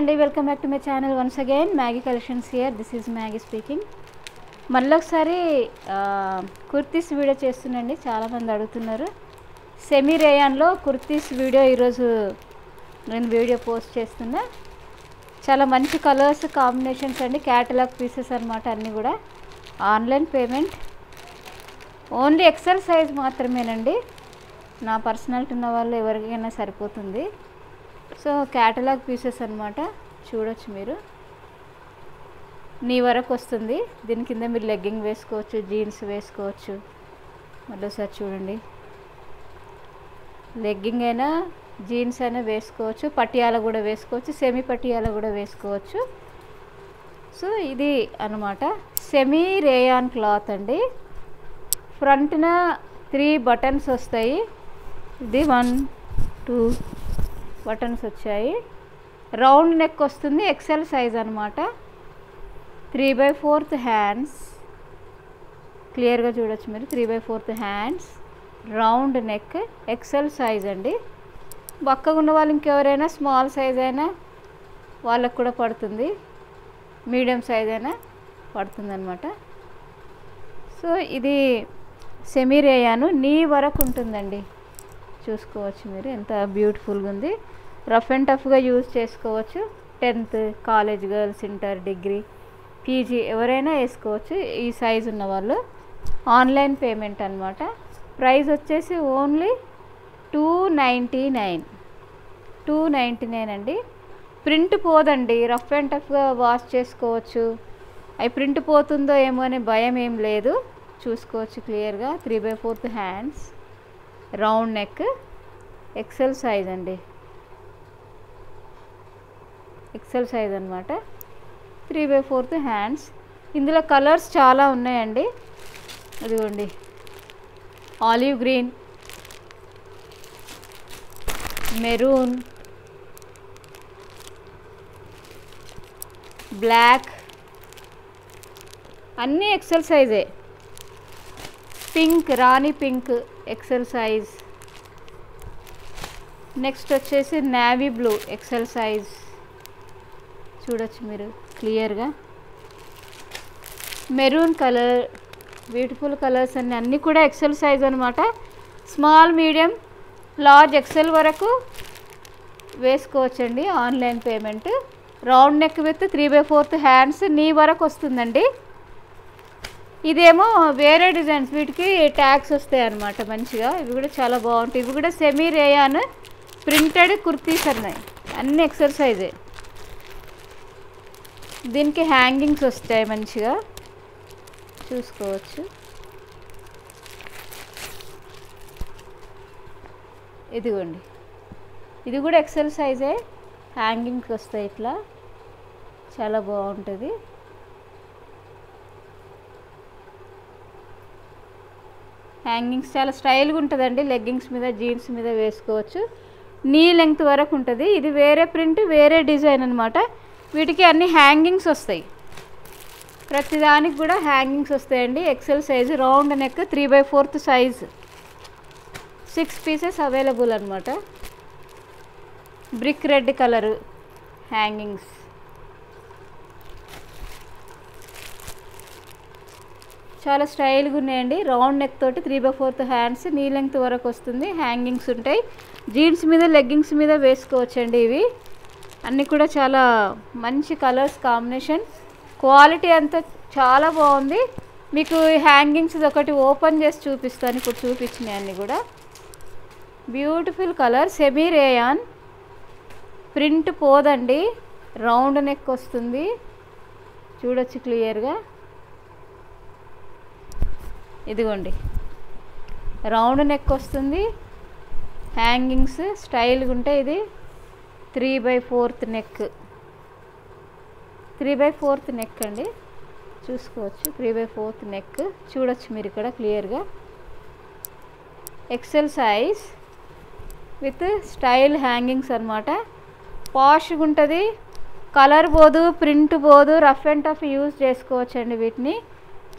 అండి, welcome back to my channel once again Maggi collections here. This is Maggi speaking. మళ్ళీ ఒకసారి kurtis video చేస్తున్నాండి. చాలామంది అడుగుతున్నారు. సెమీ రేయాన్లో కుర్తీస్ వీడియో ఈరోజు నేను వీడియో పోస్ట్ చేస్తున్నా. చాలా మంచి కలర్స్ కాంబినేషన్స్ అండి, క్యాటలాగ్ పీసెస్ అనమాట. అన్నీ కూడా online payment, only XL size మాత్రమేనండి. నా పర్సనాలిటీ ఉన్న వాళ్ళు ఎవరికైనా సరిపోతుంది. సో క్యాటలాగ్ పీసెస్ అనమాట, చూడొచ్చు మీరు. నీ వరకు వస్తుంది. దీని కింద మీరు లెగ్గింగ్ వేసుకోవచ్చు, జీన్స్ వేసుకోవచ్చు. మరోసారి చూడండి, లెగ్గింగ్ అయినా జీన్స్ అయినా వేసుకోవచ్చు, పటియాల కూడా వేసుకోవచ్చు, సెమీ పటియాల కూడా వేసుకోవచ్చు. సో ఇది అనమాట సెమీ రేయాన్ క్లాత్ అండి. ఫ్రంట్న 3 బటన్స్ వస్తాయి. ఇది 1 2 బటన్స్ వచ్చాయి. రౌండ్ నెక్ వస్తుంది, ఎక్సెల్ సైజ్ అనమాట. 3/4 హ్యాండ్స్, క్లియర్గా చూడొచ్చు మీరు. 3/4 hands, round neck, XL size అండి. బక్కగా ఉన్న వాళ్ళు ఇంకెవరైనా స్మాల్ సైజ్ అయినా వాళ్ళకు కూడా పడుతుంది, మీడియం సైజ్ అయినా పడుతుంది అనమాట. సో ఇది సెమీ రేయాను, నీ వరకు ఉంటుందండి. చూసుకోవచ్చు మీరు, ఎంత బ్యూటిఫుల్గా ఉంది. రఫ్ అండ్ టఫ్గా యూజ్ చేసుకోవచ్చు. 10th college girls, inter, degree, PG ఎవరైనా వేసుకోవచ్చు ఈ సైజు ఉన్న వాళ్ళు. ఆన్లైన్ పేమెంట్ అనమాట. ప్రైస్ వచ్చేసి ఓన్లీ 299 అండి. ప్రింట్ పోదండి, రఫ్ అండ్ టఫ్గా వాష్ చేసుకోవచ్చు. అవి ప్రింట్ పోతుందో ఏమో అనే భయం ఏం లేదు. చూసుకోవచ్చు క్లియర్గా. 3/4 hands, round neck, XL size అండి. ఎక్సెల్ సైజ్ అనమాట. 3/4 హ్యాండ్స్. ఇందులో కలర్స్ చాలా ఉన్నాయండి. ఇదిగోండి, ఆలివ్ గ్రీన్, మెరూన్, బ్లాక్, అన్నీ ఎక్సెల్ సైజే. Pink, rani pink, XL size. Next వచ్చేసి నేవీ బ్లూ, ఎక్సెల్ సైజ్. చూడొచ్చు మీరు క్లియర్గా. మెరూన్ కలర్, బ్యూటిఫుల్ కలర్స్ అన్నీ కూడా ఎక్సెల్ సైజ్ అనమాట. స్మాల్, మీడియం, లార్జ్, ఎక్సెల్ వరకు వేసుకోవచ్చండి. Online payment. Round neck with 3/4 hands, knee వరకు వస్తుందండి. ఇదేమో వేరే డిజైన్స్, వీటికి ట్యాగ్స్ వస్తాయి అన్నమాట మంచిగా. ఇవి కూడా చాలా బాగుంటాయి. ఇవి కూడా సెమీ రేయాన్ ప్రింటెడ్ కుర్తీస్ అన్నాయి, అన్నీ ఎక్సెల్ సైజే. దీనికి హ్యాంగింగ్స్ వస్తాయి మంచిగా, చూసుకోవచ్చు. ఇదిగోండి, ఇది కూడా ఎక్సెల్ సైజే. హ్యాంగింగ్స్ వస్తాయి ఇట్లా, చాలా బాగుంటుంది. హ్యాంగింగ్స్ చాలా స్టైల్గా ఉంటుందండి. లెగ్గింగ్స్ మీద, జీన్స్ మీద వేసుకోవచ్చు. నీ లెంగ్త్ వరకు ఉంటుంది. ఇది వేరే ప్రింట్, వేరే డిజైన్ అనమాట. వీటికి అన్ని హ్యాంగింగ్స్ వస్తాయి. ప్రతిదానికి కూడా హ్యాంగింగ్స్ వస్తాయండి. XL size, round neck, 3/4 size. 6 pieces available అనమాట. Brick red colour hangings. చాలా స్టైల్గా ఉన్నాయండి. రౌండ్ నెక్ తోటి 3/4 హ్యాండ్స్, నీ లెంగ్త్ వరకు వస్తుంది. హ్యాంగింగ్స్ ఉంటాయి. జీన్స్ మీద, లెగ్గింగ్స్ మీద వేసుకోవచ్చండి. ఇవి అన్నీ కూడా చాలా మంచి కలర్స్ కాంబినేషన్. క్వాలిటీ అంతా చాలా బాగుంది. మీకు హ్యాంగింగ్స్ ఒకటి ఓపెన్ చేసి చూపిస్తాను. ఇప్పుడు చూపించినాయి అన్నీ కూడా beautiful colour. Semi rayon, print పోదండి. రౌండ్ నెక్ వస్తుంది, చూడొచ్చు క్లియర్గా. ఇదిగోండి, రౌండ్ నెక్ వస్తుంది. హ్యాంగింగ్స్ స్టైల్గా ఉంటాయి. ఇది 3/4 నెక్, 3/4 నెక్ అండి. చూసుకోవచ్చు, 3/4 నెక్. చూడొచ్చు మీరు ఇక్కడ క్లియర్గా. XL size with style hangings అనమాట. పాష్గా ఉంటుంది. కలర్ పోదు, ప్రింట్ పోదు, రఫ్ అండ్ టఫ్ యూజ్ చేసుకోవచ్చండి. వీటిని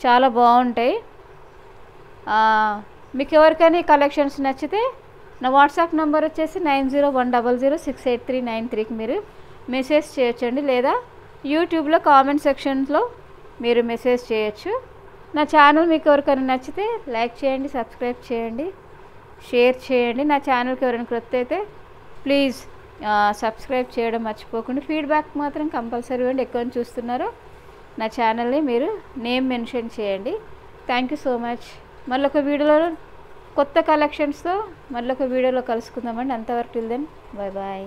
చాలా బాగుంటాయి. మీకు ఎవరికైనా ఈ కలెక్షన్స్ నచ్చితే నా వాట్సాప్ నెంబర్ వచ్చేసి 9010068393కి మీరు మెసేజ్ చేయొచ్చండి, లేదా యూట్యూబ్లో కామెంట్ సెక్షన్లో మీరు మెసేజ్ చేయొచ్చు. నా ఛానల్ మీకు ఎవరికైనా నచ్చితే లైక్ చేయండి, సబ్స్క్రైబ్ చేయండి, షేర్ చేయండి. నా ఛానల్కి ఎవరైనా కొత్త అయితే ప్లీజ్ సబ్స్క్రైబ్ చేయడం మర్చిపోకండి. ఫీడ్బ్యాక్ మాత్రం కంపల్సరీ ఇవ్వండి. ఎక్కువ చూస్తున్నారో నా ఛానల్ని మీరు నేమ్ మెన్షన్ చేయండి. Thank you so much. మళ్ళీ ఒక వీడియోలో కొత్త కలెక్షన్స్తో మళ్ళీ ఒక వీడియోలో కలుసుకుందామండి. అంతవరకు టిల్ దెన్ బాయ్ బాయ్.